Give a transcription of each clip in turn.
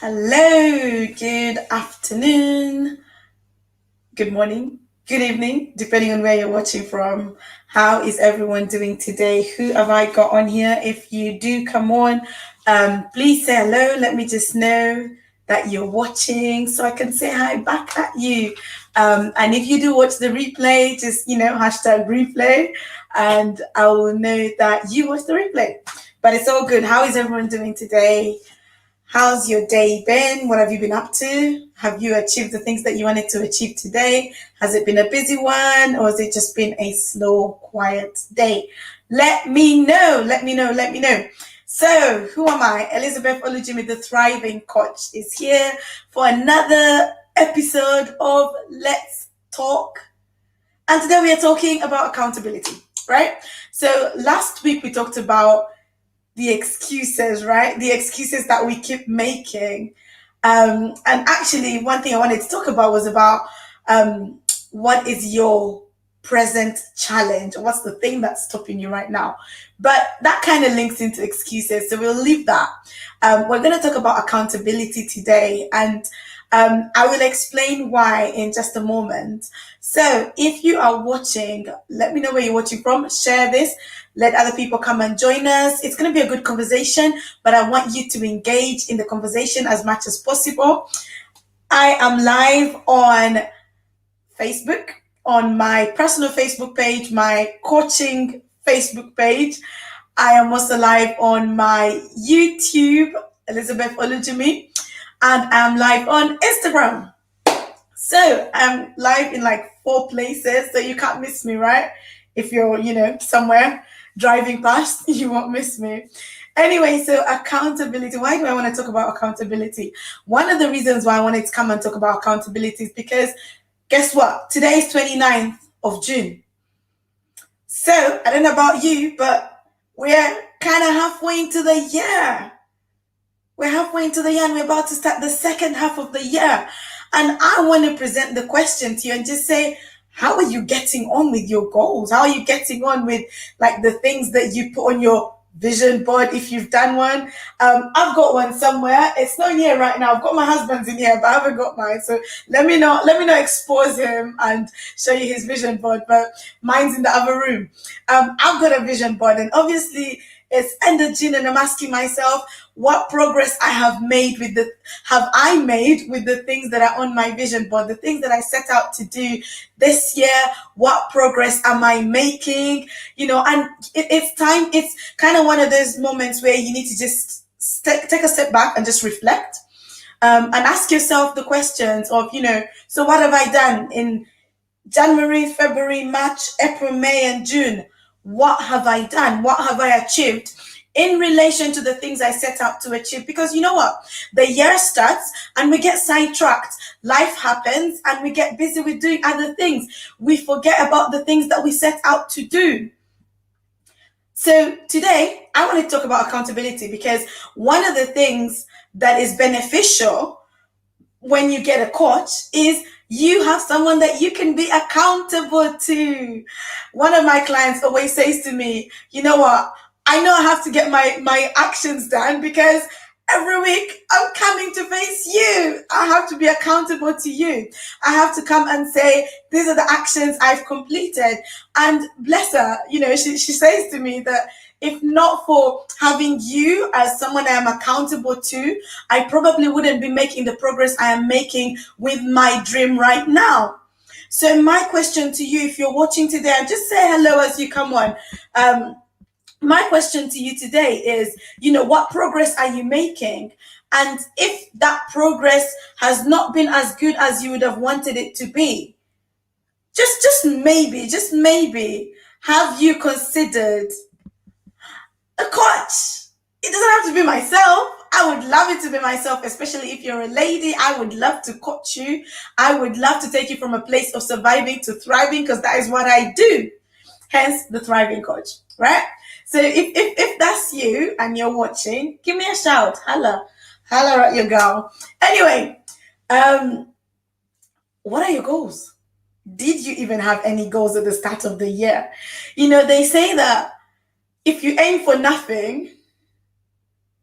Hello, good afternoon, good morning, good evening, depending on where you're watching from. How is everyone doing today? Who have I got on here? If you do come on, please say hello. Let me just know that you're watching so I can say hi back at you. And if you do watch the replay, just, hashtag replay, and I will know that you watched the replay. But it's all good. How is everyone doing today? How's your day been? What have you been up to? Have you achieved the things that you wanted to achieve today? Has it been a busy one or has it just been a slow, quiet day? Let me know. Let me know. Let me know. So, who am I? Elizabeth Olujimi, the Thriving Coach, is here for another episode of Let's Talk. And today we are talking about accountability, right? So, last week we talked about the excuses, right? The excuses that we keep making. And actually, one thing I wanted to talk about was about what is your present challenge? What's the thing that's stopping you right now? But that kind of links into excuses. So we'll leave that. We're going to talk about accountability today. And I will explain why in just a moment. So if you are watching, let me know where you're watching from. Share this. Let other people come and join us. It's going to be a good conversation, but I want you to engage in the conversation as much as possible. I am live on Facebook, on my personal Facebook page, my coaching Facebook page. I am also live on my YouTube, Elizabeth Olujimi, and I'm live on Instagram. So I'm live in like 4 places, so you can't miss me, right? If you're, somewhere driving past, you won't miss me. Anyway, so accountability. Why do I want to talk about accountability? One of the reasons why I wanted to come and talk about accountability is because guess what? Today is 29th of June. So I don't know about you, but we're kind of halfway into the year. We're halfway into the year and we're about to start the second half of the year. And I want to present the question to you and just say, how are you getting on with your goals? How are you getting on with like the things that you put on your vision board if you've done one? I've got one somewhere. It's not here right now. I've got my husband's in here, but I haven't got mine. So let me not expose him and show you his vision board, but mine's in the other room. I've got a vision board and obviously it's end of June and I'm asking myself what progress have I made with the things that are on my vision board, the things that I set out to do this year. What progress am I making? And it's time. It's kind of one of those moments where you need to just take a step back and just reflect, and ask yourself the questions of, so what have I done in January, February, March, April, May, and June? What have I done? What have I achieved in relation to the things I set out to achieve? Because you know what? The year starts and we get sidetracked. Life happens and we get busy with doing other things. We forget about the things that we set out to do. So today, I want to talk about accountability because one of the things that is beneficial when you get a coach is you have someone that you can be accountable to. One of my clients always says to me, you know what? I know I have to get my actions done because every week I'm coming to face you. I have to be accountable to you. I have to come and say, these are the actions I've completed. And bless her, she says to me that if not for having you as someone I am accountable to, I probably wouldn't be making the progress I am making with my dream right now. So my question to you, if you're watching today, and just say hello as you come on. My question to you today is, what progress are you making? And if that progress has not been as good as you would have wanted it to be, just maybe, have you considered a coach? It doesn't have to be myself. I would love it to be myself, especially if you're a lady. I would love to coach you. I would love to take you from a place of surviving to thriving because that is what I do. Hence the Thriving Coach, right? So if that's you and you're watching, give me a shout. Holla at your girl. Anyway, what are your goals? Did you even have any goals at the start of the year? They say that if you aim for nothing,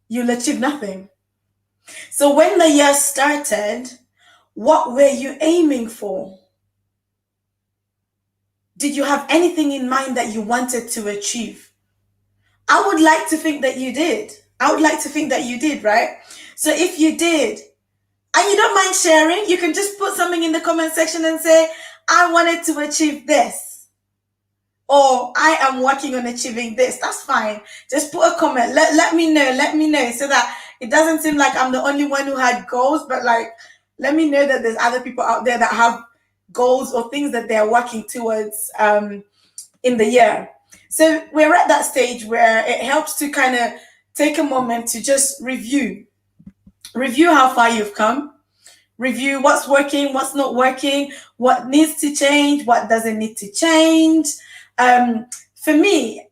you'll achieve nothing. So when the year started, what were you aiming for? Did you have anything in mind that you wanted to achieve? I would like to think that you did. I would like to think that you did, right? So if you did, and you don't mind sharing, you can just put something in the comment section and say, I wanted to achieve this. Or I am working on achieving this. That's fine. Just put a comment. Let me know. Let me know so that it doesn't seem like I'm the only one who had goals, but like, let me know that there's other people out there that have goals or things that they're working towards in the year. So we're at that stage where it helps to kind of take a moment to just review how far you've come, review what's working, what's not working, what needs to change, what doesn't need to change. For me,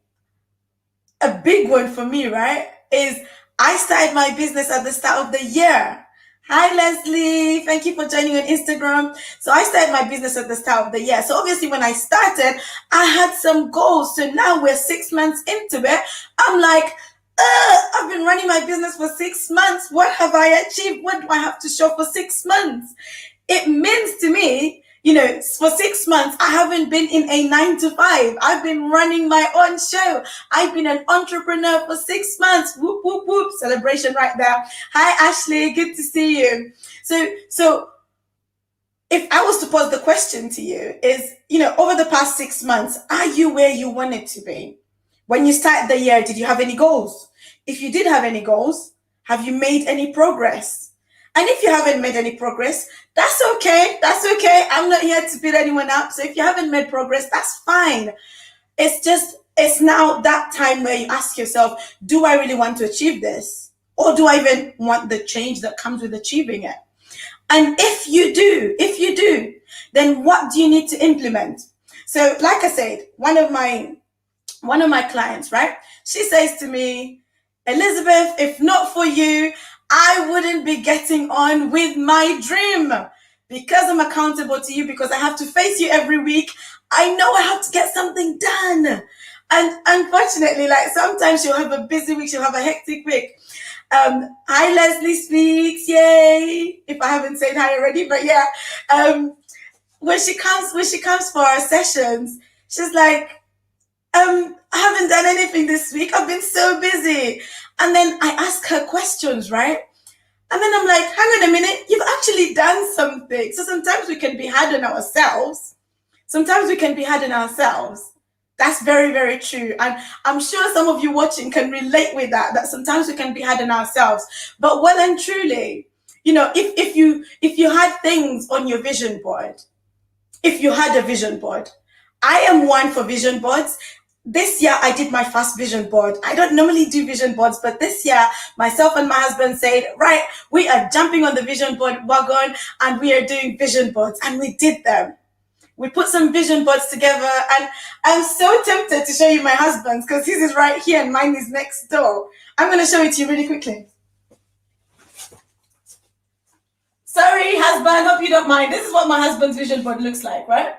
a big one for me, right, is I started my business at the start of the year. Hi, Leslie. Thank you for joining on Instagram. So I started my business at the start of the year. So obviously when I started, I had some goals. So now we're 6 months into it. I'm like, I've been running my business for 6 months. What have I achieved? What do I have to show for 6 months? It means to me, for 6 months, I haven't been in a 9 to 5. I've been running my own show. I've been an entrepreneur for 6 months. Whoop, whoop, whoop. Celebration right there. Hi, Ashley. Good to see you. So if I was to pose the question to you is, over the past 6 months, are you where you wanted to be? When you started the year, did you have any goals? If you did have any goals, have you made any progress? And if you haven't made any progress, that's okay. That's okay. I'm not here to beat anyone up. So if you haven't made progress, that's fine. It's now that time where you ask yourself, do I really want to achieve this? Or do I even want the change that comes with achieving it? And if you do, then what do you need to implement? So like I said, one of my clients, right? She says to me, Elizabeth, if not for you, I wouldn't be getting on with my dream. Because I'm accountable to you, because I have to face you every week, I know I have to get something done. And unfortunately, like sometimes she'll have a busy week, she'll have a hectic week. Hi, Leslie Speaks, yay! If I haven't said hi already, but yeah. When she comes for our sessions, she's like, I haven't done anything this week. I've been so busy. And then I ask her questions, right? And then I'm like, hang on a minute, you've actually done something. So sometimes we can be hard on ourselves. That's very, very true. And I'm sure some of you watching can relate with that sometimes we can be hard on ourselves. But well and truly, if you had things on your vision board, if you had a vision board, I am one for vision boards. This year I did my first vision board. I don't normally do vision boards, but this year myself and my husband said, right, we are jumping on the vision board wagon and we are doing vision boards, and we did them. We put some vision boards together, and I'm so tempted to show you my husband's because his is right here and mine is next door. I'm going to show it to you really quickly. Sorry, husband, hope you don't mind. This is what my husband's vision board looks like, right?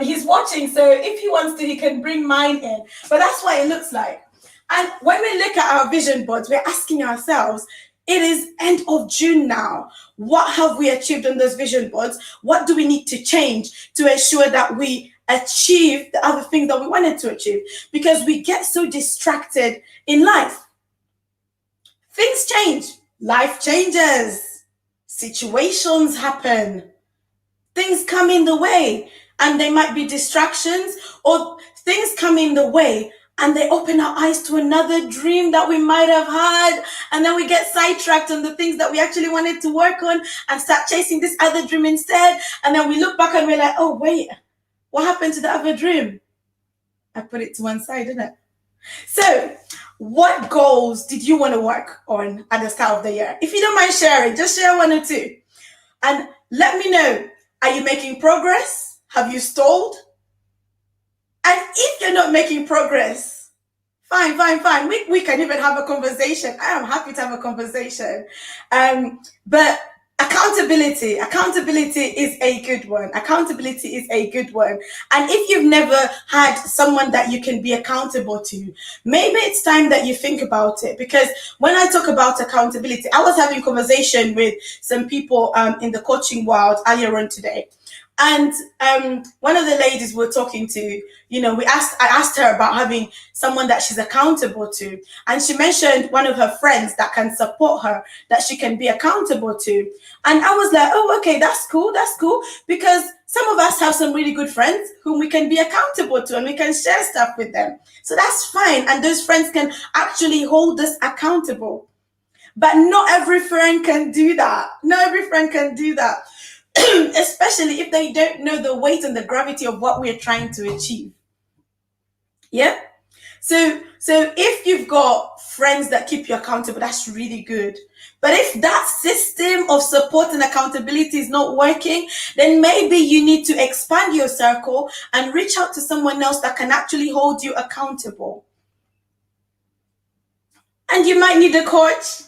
He's watching, so if he wants to, he can bring mine in. But that's what it looks like. And when we look at our vision boards, we're asking ourselves, it is end of June now. What have we achieved on those vision boards? What do we need to change to ensure that we achieve the other things that we wanted to achieve? Because we get so distracted in life. Things change. Life changes. Situations happen. Things come in the way. And they might be distractions, or things come in the way and they open our eyes to another dream that we might have had. And then we get sidetracked on the things that we actually wanted to work on and start chasing this other dream instead. And then we look back and we're like, oh, wait, what happened to the other dream? I put it to one side, didn't it? So what goals did you want to work on at the start of the year? If you don't mind sharing, just share one or two. And let me know, are you making progress? Have you stalled? And if you're not making progress, fine. We can even have a conversation. I am happy to have a conversation. But Accountability is a good one. Accountability is a good one. And if you've never had someone that you can be accountable to, maybe it's time that you think about it. Because when I talk about accountability, I was having conversation with some people in the coaching world earlier on today. And one of the ladies we're talking to, I asked her about having someone that she's accountable to, and she mentioned one of her friends that can support her, that she can be accountable to. And I was like, oh, okay, that's cool, because some of us have some really good friends whom we can be accountable to, and we can share stuff with them. So that's fine, and those friends can actually hold us accountable. But not every friend can do that. Not every friend can do that. Especially if they don't know the weight and the gravity of what we're trying to achieve. Yeah. So if you've got friends that keep you accountable, that's really good. But if that system of support and accountability is not working, then maybe you need to expand your circle and reach out to someone else that can actually hold you accountable. And you might need a coach.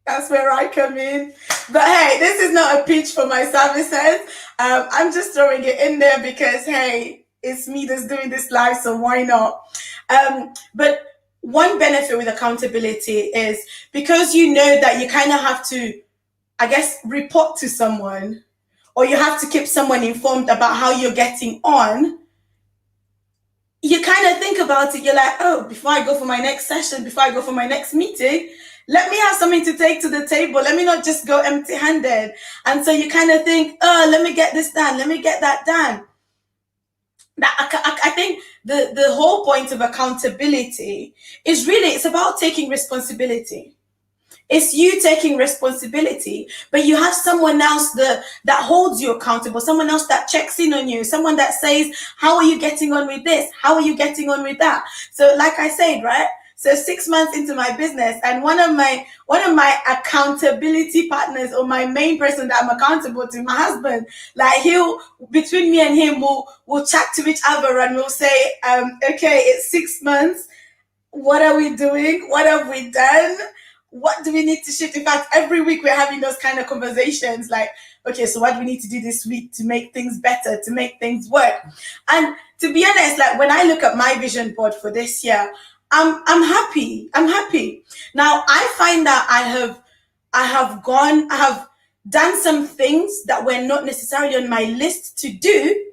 That's where I come in. But hey, this is not a pitch for my services. I'm just throwing it in there because, hey, it's me that's doing this live, so why not? But one benefit with accountability is because you know that you kind of have to, I guess, report to someone, or you have to keep someone informed about how you're getting on. You kind of think about it. You're like, oh, before I go for my next session, before I go for my next meeting, let me have something to take to the table. Let me not just go empty handed. And so you kind of think, oh, let me get this done. Let me get that done. I think the whole point of accountability is really, it's about taking responsibility. It's you taking responsibility, but you have someone else that holds you accountable, someone else that checks in on you, someone that says, how are you getting on with this? How are you getting on with that? So like I said, right? So 6 months into my business, and one of my accountability partners, or my main person that I'm accountable to, my husband, like he'll, between me and him, we'll chat to each other and we'll say, okay, it's 6 months. What are we doing? What have we done? What do we need to shift? In fact, every week we're having those kind of conversations like, okay, so what do we need to do this week to make things better, to make things work? And to be honest, like when I look at my vision board for this year, I'm happy. I'm happy. Now I find that I have done some things that were not necessarily on my list to do,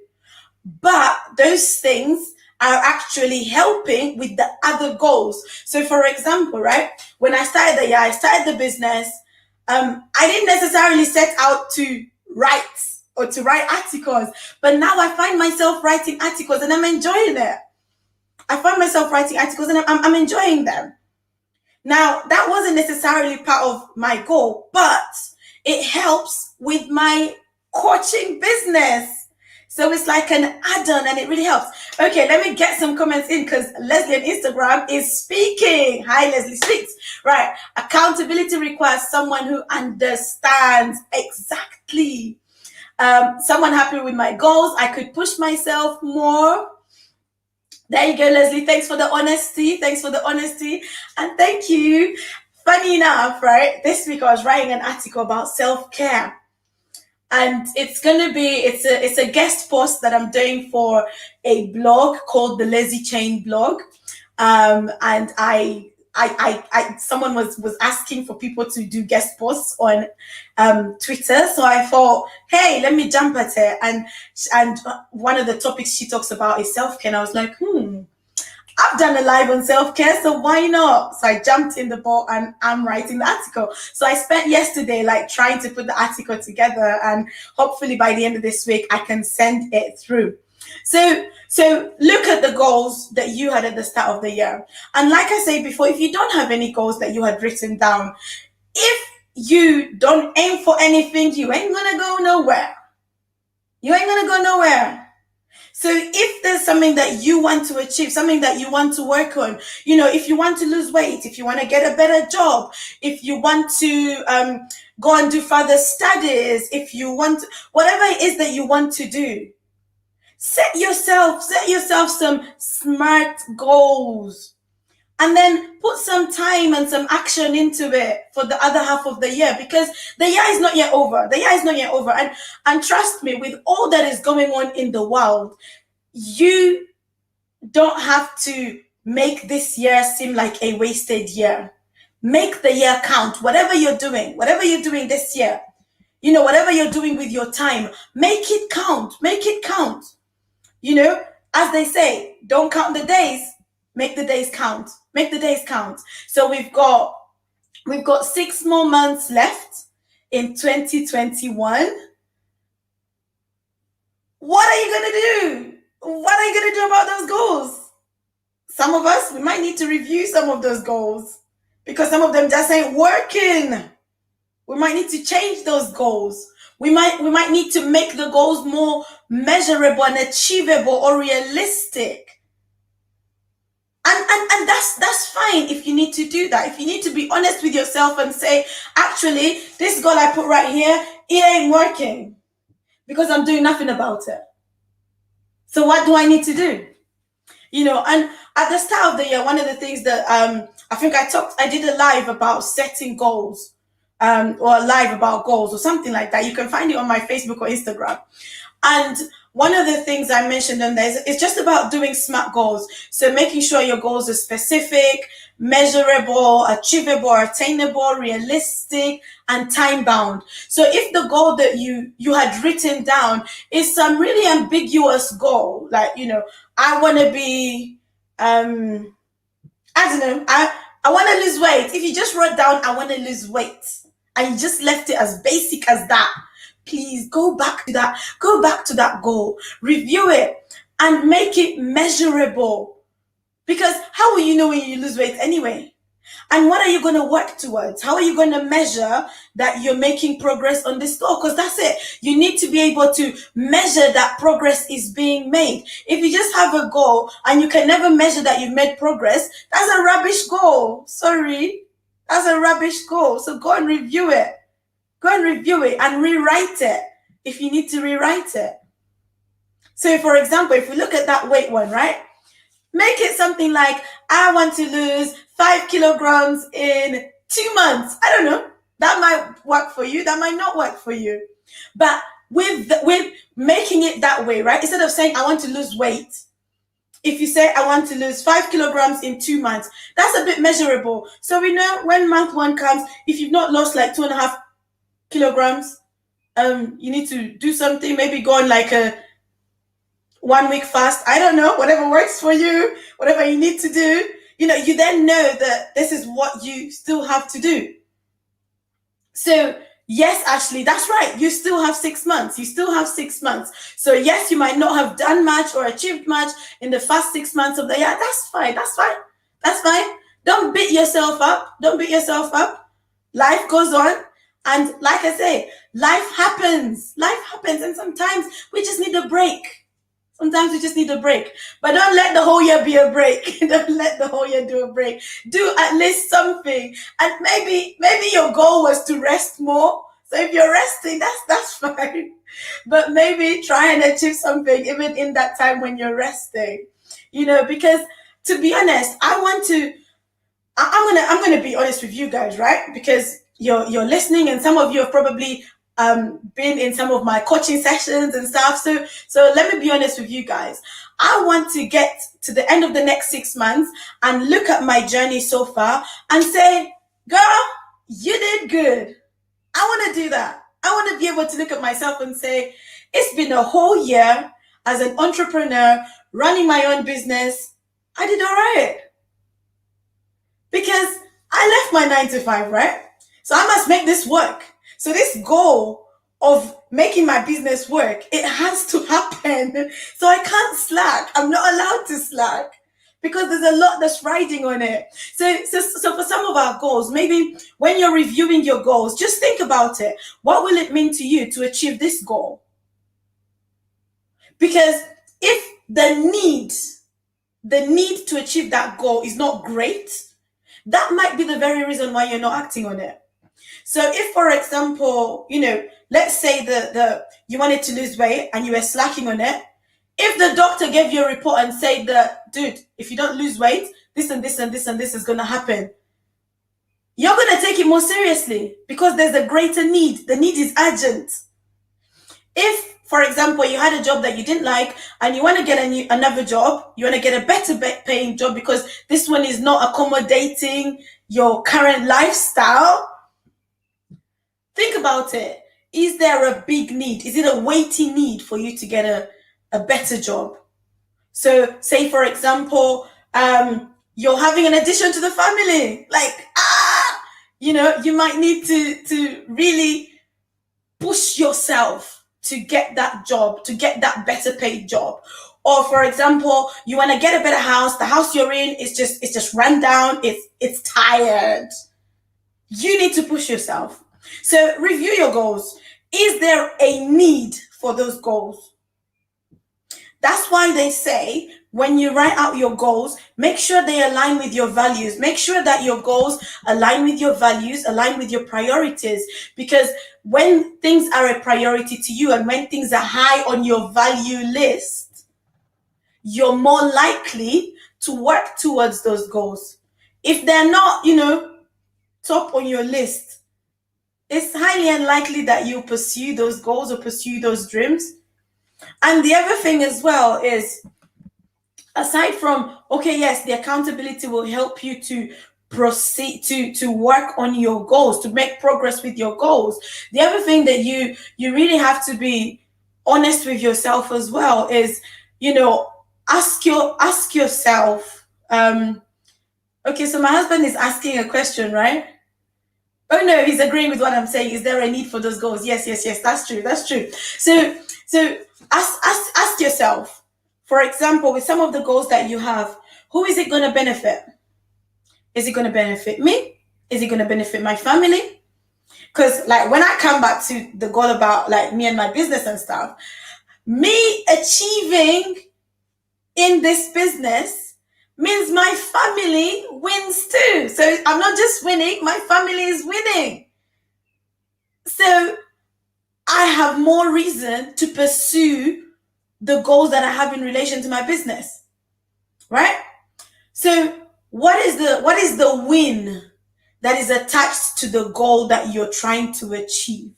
but those things are actually helping with the other goals. So for example, right, when I started the year, I started the business, I didn't necessarily set out to write or to write articles, but now I find myself writing articles and I'm enjoying it. I find myself writing articles and I'm enjoying them. Now, that wasn't necessarily part of my goal, but it helps with my coaching business. So it's like an add-on and it really helps. Okay, let me get some comments in because Leslie on Instagram is speaking. Hi, Leslie speaks. Right. Accountability requires someone who understands exactly. Someone happy with my goals. I could push myself more. There you go, Leslie. Thanks for the honesty. Thanks for the honesty. And thank you. Funny enough, right? This week I was writing an article about self-care. And it's a guest post that I'm doing for a blog called the Lazy Chain blog. And someone was asking for people to do guest posts on Twitter. So I thought, hey, let me jump at it. And one of the topics she talks about is self-care. And I was like, I've done a live on self-care, so why not? So I jumped in the boat and I'm writing the article. So I spent yesterday like trying to put the article together, and hopefully by the end of this week I can send it through. So look at the goals that you had at the start of the year. And like I said before, if you don't have any goals that you had written down, if you don't aim for anything, you ain't gonna go nowhere. You ain't gonna go nowhere. So if there's something that you want to achieve, something that you want to work on, if you want to lose weight, if you want to get a better job, if you want to go and do further studies, if you want, whatever it is that you want to do, set yourself some smart goals. and then put some time and some action into it for the other half of the year, because the year is not yet over. The year is not yet over. And trust me, with all that is going on in the world, you don't have to make this year seem like a wasted year. Make the year count. Whatever you're doing this year, whatever you're doing with your time, make it count. Make it count. As they say, don't count the days, make the days count. Make the days count. So we've got 6 more months left in 2021. What are you going to do? What are you going to do about those goals? Some of us, we might need to review some of those goals because some of them just ain't working. We might need to change those goals. We might need to make the goals more measurable and achievable or realistic. And that's fine if you need to do that. If you need to be honest with yourself and say, actually, this goal I put right here, it ain't working because I'm doing nothing about it. So what do I need to do? And at the start of the year, one of the things that I think I did a live about setting goals, or a live about goals or something like that. You can find it on my Facebook or Instagram. And one of the things I mentioned in there is just about doing SMART goals. So making sure your goals are specific, measurable, achievable, attainable, realistic, and time bound. So if the goal that you had written down is some really ambiguous goal, like, I want to be, I don't know, I want to lose weight. If you just wrote down, I want to lose weight, and you just left it as basic as that, please go back to that goal, review it, and make it measurable. Because how will you know when you lose weight anyway? And what are you going to work towards? How are you going to measure that you're making progress on this goal? Because that's it. You need to be able to measure that progress is being made. If you just have a goal and you can never measure that you've made progress, that's a rubbish goal. Sorry. That's a rubbish goal. So go and review it. Go and review it and rewrite it if you need to rewrite it. So, for example, if we look at that weight one, right? Make it something like, I want to lose 5 kilograms in 2 months. I don't know. That might work for you. That might not work for you. But with making it that way, right? Instead of saying, I want to lose weight, if you say, I want to lose 5 kilograms in 2 months, that's a bit measurable. So we know when month one comes, if you've not lost like 2.5 kilograms, you need to do something, maybe go on like a 1 week fast. I don't know, whatever works for you, whatever you need to do, you then know that this is what you still have to do. So yes, Ashley, that's right. You still have 6 months. So yes, you might not have done much or achieved much in the first 6 months of the year. That's fine. Don't beat yourself up. Life goes on. And like I say, life happens. And sometimes we just need a break. But don't let the whole year be a break. Don't let the whole year do a break. Do at least something. And maybe your goal was to rest more. So if you're resting, that's fine. But maybe try and achieve something even in that time when you're resting. Because to be honest, I'm gonna be honest with you guys, right? Because you're listening, and some of you have probably been in some of my coaching sessions and stuff. So let me be honest with you guys. I want to get to the end of the next 6 months and look at my journey so far and say, girl, you did good. I want to do that. I want to be able to look at myself and say, it's been a whole year as an entrepreneur running my own business. I did all right. Because I left my 9 to 5, right? So I must make this work. So this goal of making my business work, it has to happen. So I can't slack. I'm not allowed to slack because there's a lot that's riding on it. So for some of our goals, maybe when you're reviewing your goals, just think about it. What will it mean to you to achieve this goal? Because if the need to achieve that goal is not great, that might be the very reason why you're not acting on it. So if, for example, let's say you wanted to lose weight and you were slacking on it. If the doctor gave you a report and said that, dude, if you don't lose weight, this and this and this and this is going to happen, you're going to take it more seriously because there's a greater need. The need is urgent. If, for example, you had a job that you didn't like and you want to get another job, you want to get a better paying job because this one is not accommodating your current lifestyle, think about it. Is there a big need? Is it a weighty need for you to get a better job? So say, for example, you're having an addition to the family, like, you might need to really push yourself to get that job, to get that better paid job. Or for example, you want to get a better house. The house you're in is just run down. It's tired. You need to push yourself. So review your goals. Is there a need for those goals? That's why they say when you write out your goals, make sure they align with your values. Make sure that your goals align with your values, align with your priorities. Because when things are a priority to you and when things are high on your value list, you're more likely to work towards those goals. If they're not, top on your list, it's highly unlikely that you pursue those goals or pursue those dreams. And the other thing as well is, aside from, okay, yes, the accountability will help you to proceed to work on your goals, to make progress with your goals. The other thing that you really have to be honest with yourself as well is, ask yourself, okay, so my husband is asking a question, right? Oh no, he's agreeing with what I'm saying. Is there a need for those goals? Yes, that's true. So ask yourself, for example, with some of the goals that you have, who is it going to benefit? Is it going to benefit me? Is it going to benefit my family? Because like when I come back to the goal about like me and my business and stuff, me achieving in this business means my family wins too. So I'm not just winning, my family is winning. So I have more reason to pursue the goals that I have in relation to my business, right? So what is the win that is attached to the goal that you're trying to achieve?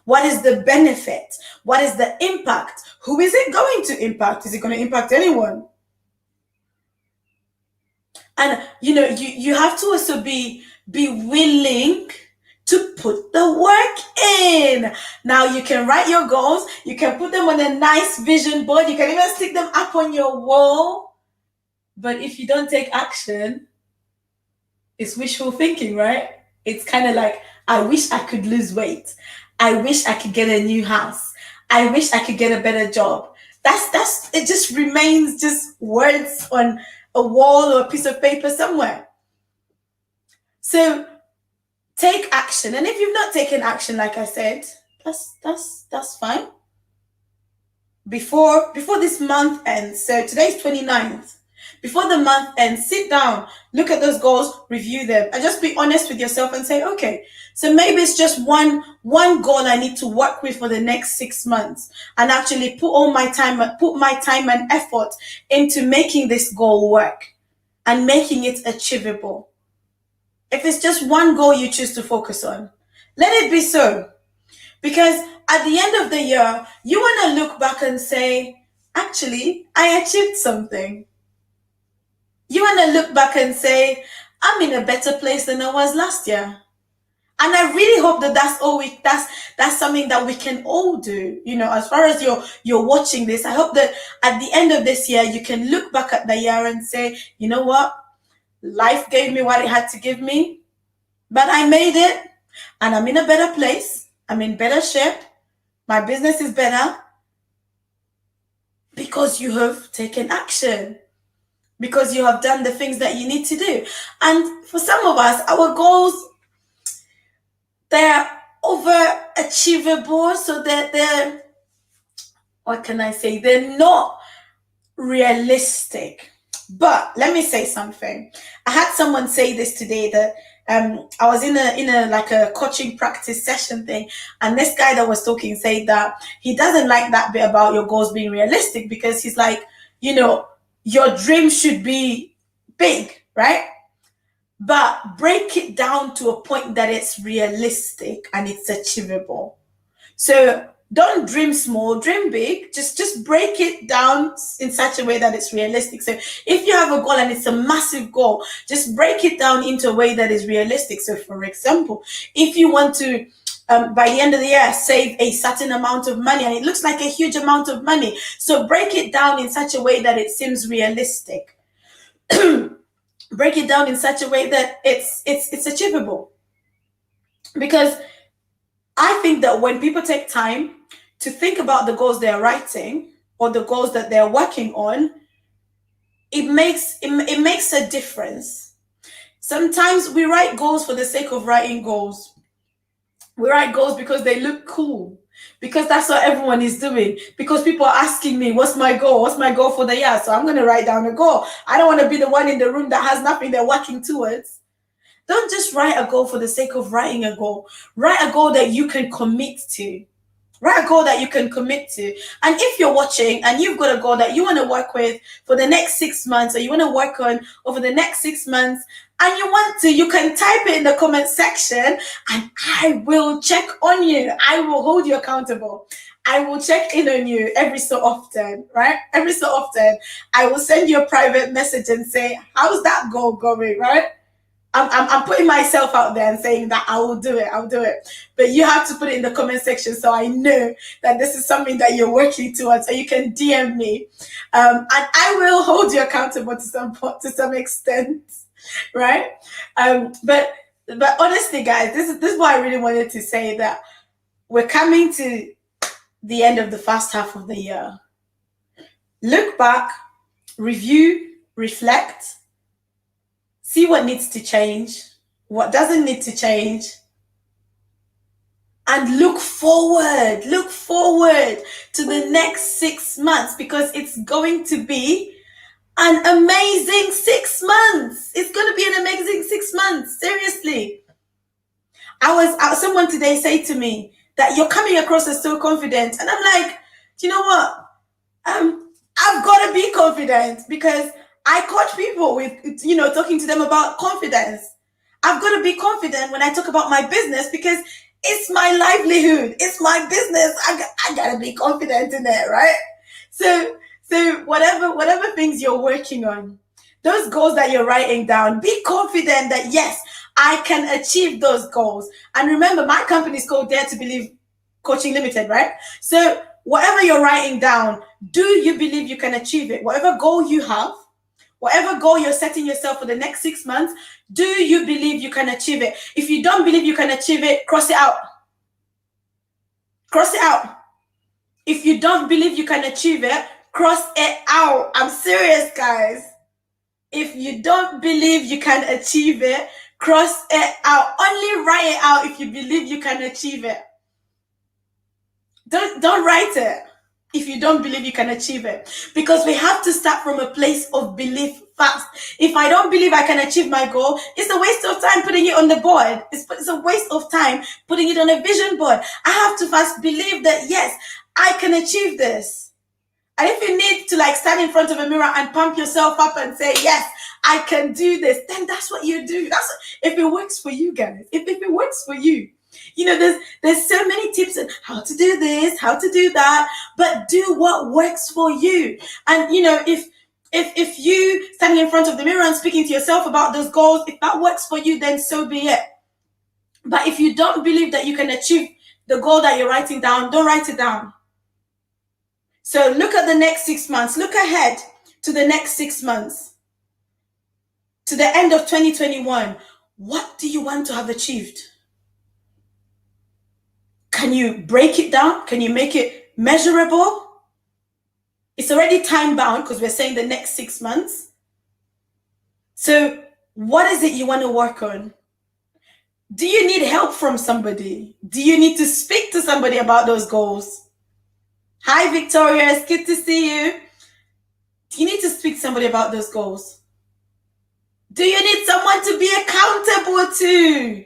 What is the benefit? What is the impact? Who is it going to impact? Is it going to impact anyone? And you have to also be willing to put the work in. Now you can write your goals, you can put them on a nice vision board, you can even stick them up on your wall. But if you don't take action, it's wishful thinking, right? It's kind of like, I wish I could lose weight. I wish I could get a new house. I wish I could get a better job. That's it, just remains just words on a wall or a piece of paper somewhere. So take action. And if you've not taken action, like I said, that's fine. Before this month ends, so today's 29th, before the month ends, sit down, look at those goals, review them, and just be honest with yourself and say, okay, so maybe it's just one goal I need to work with for the next 6 months, and actually put my time and effort into making this goal work and making it achievable. If it's just one goal you choose to focus on, let it be so. Because at the end of the year, you want to look back and say, actually, I achieved something. You want to look back and say, I'm in a better place than I was last year. And I really hope that that's something that we can all do. As far as you're watching this, I hope that at the end of this year, you can look back at the year and say, you know what? Life gave me what it had to give me, but I made it, and I'm in a better place. I'm in better shape. My business is better because you have taken action, because you have done the things that you need to do. And for some of us, our goals, they're overachievable, so they're what can I say? They're not realistic. But let me say something. I had someone say this today that I was in a like a coaching practice session thing, and this guy that was talking said that he doesn't like that bit about your goals being realistic, because he's like, your dream should be big, right? But break it down to a point that it's realistic and it's achievable. So don't dream small, dream big. Just break it down in such a way that it's realistic. So if you have a goal and it's a massive goal, just break it down into a way that is realistic. So for example, if you want to by the end of the year save a certain amount of money and it looks like a huge amount of money, so break it down in such a way that it seems realistic. Break it down in such a way that it's achievable. Because I think that when people take time to think about the goals they're writing or the goals that they're working on, it makes a difference. Sometimes we write goals for the sake of writing goals. We write goals because they look cool, because that's what everyone is doing, because people are asking me, what's my goal? What's my goal for the year? So I'm going to write down a goal. I don't want to be the one in the room that has nothing they're working towards. Don't just write a goal for the sake of writing a goal. Write a goal that you can commit to. Write a goal that you can commit to. And if you're watching and you've got a goal that you want to work with for the next 6 months, or you want to work on over the next 6 months, and you want to, you can type it in the comment section and I will check on you. I will hold you accountable. I will check in on you every so often, right? Every so often, I will send you a private message and say, how's that goal going, right? I'm putting myself out there and saying that I will do it. I'll do it. But you have to put it in the comment section so I know that this is something that you're working towards. So you can DM me, and I will hold you accountable to some extent, right? But honestly, guys, this is what I really wanted to say, that we're coming to the end of the first half of the year. Look back, review, reflect. See what needs to change, what doesn't need to change, and look forward to the next 6 months, because it's going to be an amazing 6 months. It's going to be an amazing 6 months. Seriously. Someone today said to me that you're coming across as so confident. And I'm like, do you know what? I've got to be confident, because I coach people with, talking to them about confidence. I've got to be confident when I talk about my business, because it's my livelihood. It's my business. I got to be confident in it, right? So whatever things you're working on, those goals that you're writing down, be confident that, yes, I can achieve those goals. And remember, my company is called Dare to Believe Coaching Limited, right? So whatever you're writing down, do you believe you can achieve it? Whatever goal you have, whatever goal you're setting yourself for the next 6 months, do you believe you can achieve it? If you don't believe you can achieve it, cross it out. Cross it out. If you don't believe you can achieve it, cross it out. I'm serious, guys. If you don't believe you can achieve it, cross it out. Only write it out if you believe you can achieve it. Don't write it if you don't believe you can achieve it, because we have to start from a place of belief first. If I don't believe I can achieve my goal, it's a waste of time putting it on the board. It's a waste of time putting it on a vision board. I have to first believe that, yes, I can achieve this. And if you need to stand in front of a mirror and pump yourself up and say, yes, I can do this, then that's what you do. If it works for you, guys. If it works for you. There's so many tips on how to do this, how to do that, but do what works for you. And if you standing in front of the mirror and speaking to yourself about those goals, if that works for you, then so be it. But if you don't believe that you can achieve the goal that you're writing down, don't write it down. So look at the next 6 months. Look ahead to the next 6 months, to the end of 2021. What do you want to have achieved? Can you break it down? Can you make it measurable? It's already time bound, because we're saying the next 6 months. So what is it you want to work on? Do you need help from somebody? Do you need to speak to somebody about those goals? Hi, Victoria. It's good to see you. Do you need to speak to somebody about those goals? Do you need someone to be accountable to?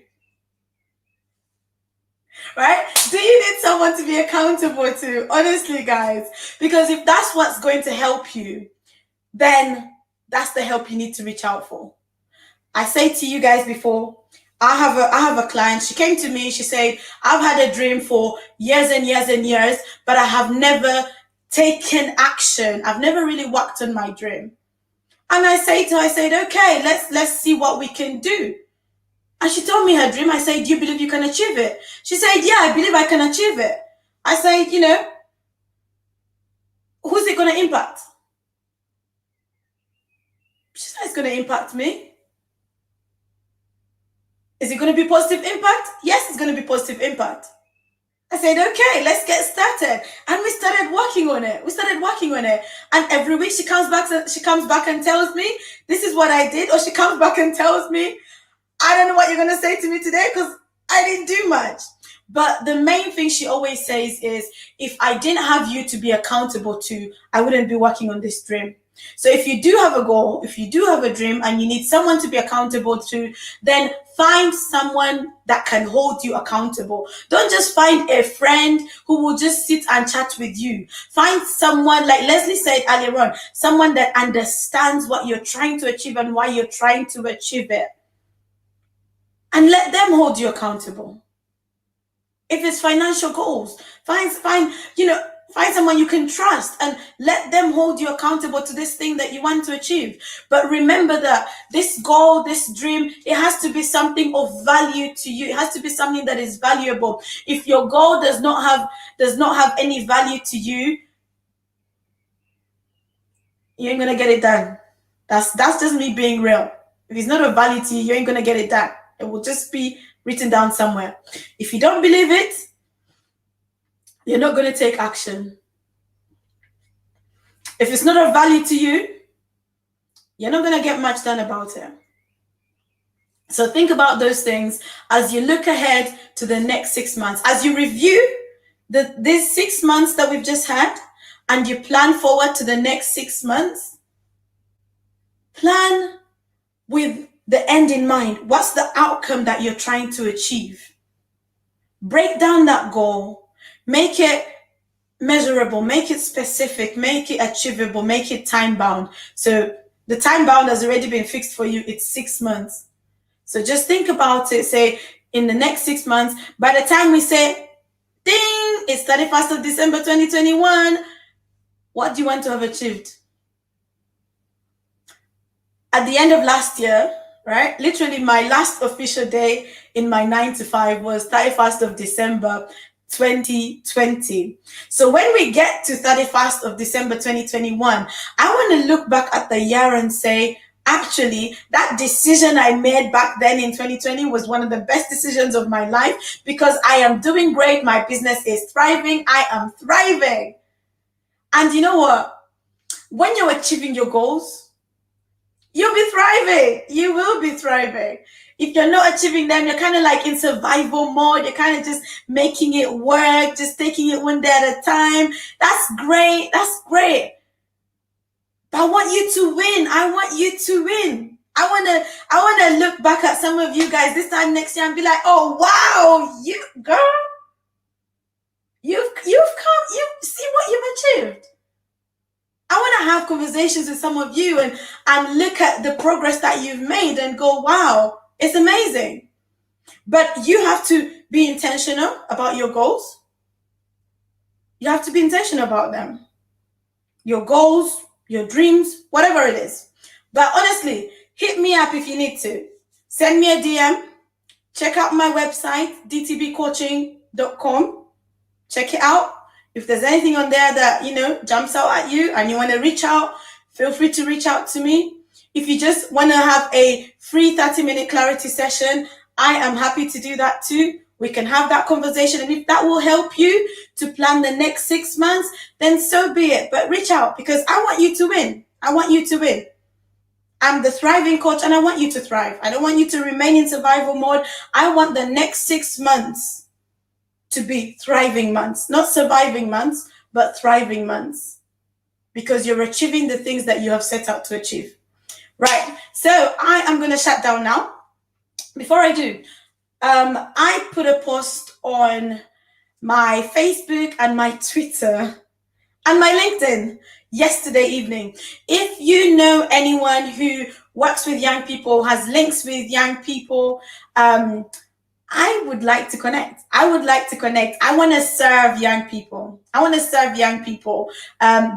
Right? Do you need someone to be accountable to? Honestly, guys, because if that's what's going to help you, then that's the help you need to reach out for. I say to you guys before, I have a client. She came to me. She said, I've had a dream for years and years and years, but I have never taken action. I've never really worked on my dream. And I said to her, I said, okay, let's see what we can do. And she told me her dream. I said, do you believe you can achieve it? She said, yeah, I believe I can achieve it. I said, who's it going to impact? She said, it's going to impact me. Is it going to be positive impact? Yes, it's going to be positive impact. I said, okay, let's get started. And we started working on it. And every week she comes back and tells me, this is what I did. Or she comes back and tells me, I don't know what you're going to say to me today because I didn't do much. But the main thing she always says is, if I didn't have you to be accountable to, I wouldn't be working on this dream. So if you do have a goal, if you do have a dream and you need someone to be accountable to, then find someone that can hold you accountable. Don't just find a friend who will just sit and chat with you. Find someone, like Leslie said earlier on, someone that understands what you're trying to achieve and why you're trying to achieve it. And let them hold you accountable. If it's financial goals, find someone you can trust and let them hold you accountable to this thing that you want to achieve. But remember that this goal, this dream, it has to be something of value to you. It has to be something that is valuable. If your goal does not have any value to you, you ain't gonna get it done. That's just me being real. If it's not of value to you, you ain't gonna get it done. It will just be written down somewhere. If you don't believe it, you're not going to take action. If it's not of value to you, you're not going to get much done about it. So think about those things as you look ahead to the next 6 months. As you review these 6 months that we've just had and you plan forward to the next 6 months, plan with the end in mind. What's the outcome that you're trying to achieve? Break down that goal. Make it measurable, make it specific, make it achievable, make it time bound. So the time bound has already been fixed for you. It's 6 months. So just think about it. Say in the next 6 months, by the time we say, ding, it's 31st of December 2021, what do you want to have achieved? At the end of last year, right? Literally my last official day in my 9 to 5 was 31st of December 2020. So when we get to 31st of December 2021, I want to look back at the year and say, actually, that decision I made back then in 2020 was one of the best decisions of my life because I am doing great. My business is thriving. I am thriving. And you know what? When you're achieving your goals, you'll be thriving. You will be thriving. If you're not achieving them, you're kind of like in survival mode. You're kind of just making it work, just taking it one day at a time. That's great. That's great. But I want you to win. I want you to win. I want to look back at some of you guys this time next year and be like, oh, wow, you girl, you've come, you see what you've achieved. I want to have conversations with some of you and look at the progress that you've made and go, wow, it's amazing. But you have to be intentional about your goals. You have to be intentional about them. Your goals, your dreams, whatever it is. But honestly, hit me up if you need to. Send me a DM. Check out my website, dtbcoaching.com. Check it out. If there's anything on there that, jumps out at you and you want to reach out, feel free to reach out to me. If you just want to have a free 30-minute clarity session, I am happy to do that too. We can have that conversation. And if that will help you to plan the next 6 months, then so be it. But reach out because I want you to win. I want you to win. I'm the thriving coach and I want you to thrive. I don't want you to remain in survival mode. I want the next 6 months to be thriving months, not surviving months, but thriving months, because you're achieving the things that you have set out to achieve. Right. So I am going to shut down now. Before I do, I put a post on my Facebook and my Twitter and my LinkedIn. yesterday evening. If you know anyone who works with young people, has links with young people, I would like to connect. I would like to connect. I want to serve young people. I want to serve young people,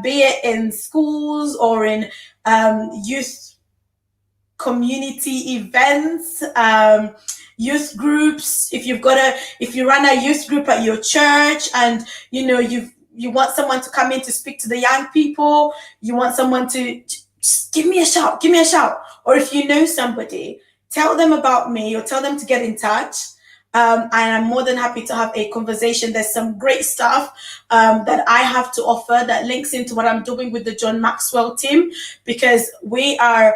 be it in schools or in youth community events, youth groups. If you run a youth group at your church, and you want someone to come in to speak to the young people, you want someone to just give me a shout, give me a shout. Or if you know somebody, tell them about me or tell them to get in touch. And I'm more than happy to have a conversation. There's some great stuff that I have to offer that links into what I'm doing with the John Maxwell team, because we are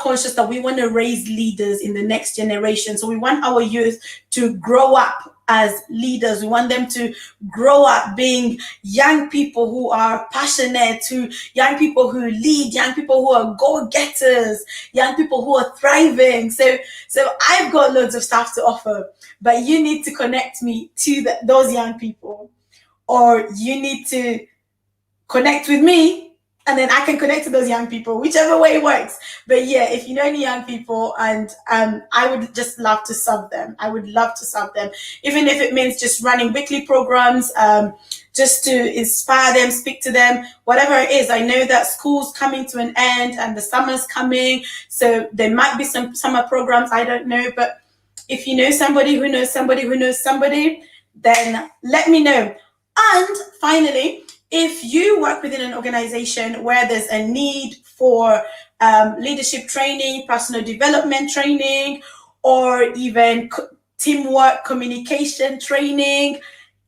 conscious that we want to raise leaders in the next generation. So we want our youth to grow up as leaders. We want them to grow up being young people who are passionate, young people who lead, young people who are go-getters, young people who are thriving. So I've got loads of stuff to offer, but you need to connect me to those young people, or you need to connect with me, and then I can connect to those young people, whichever way works. But yeah, if you know any young people, and I would just love to serve them. I would love to serve them, even if it means just running weekly programs, just to inspire them, speak to them, whatever it is. I know that school's coming to an end and the summer's coming, so there might be some summer programs, I don't know. But if you know somebody who knows somebody who knows somebody, then let me know. And finally, if you work within an organization where there's a need for leadership training, personal development training, or even teamwork communication training,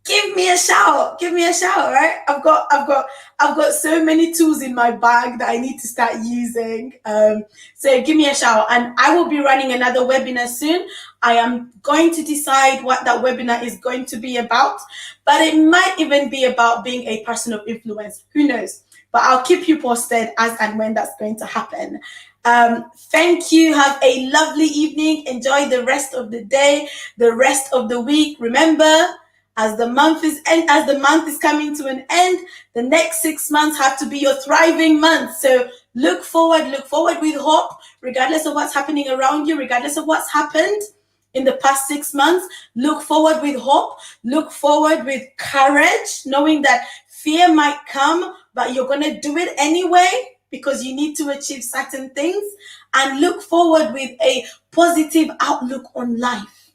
give me a shout. Give me a shout, right? I've got so many tools in my bag that I need to start using. So give me a shout, and I will be running another webinar soon. I am going to decide what that webinar is going to be about, but it might even be about being a person of influence. Who knows? But I'll keep you posted as and when that's going to happen. Thank you. Have a lovely evening. Enjoy the rest of the day, the rest of the week. Remember, as the month is coming to an end, the next 6 months have to be your thriving months. So look forward with hope, regardless of what's happening around you, regardless of what's happened in the past 6 months. Look forward with hope, look forward with courage, knowing that fear might come, but you're going to do it anyway, because you need to achieve certain things. And look forward with a positive outlook on life.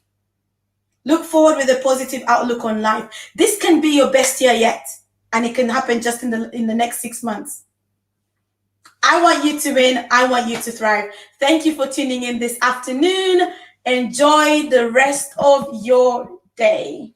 Look forward with a positive outlook on life. This can be your best year yet, and it can happen just in the next 6 months. I want you to win. I want you to thrive. Thank you for tuning in this afternoon. Enjoy the rest of your day.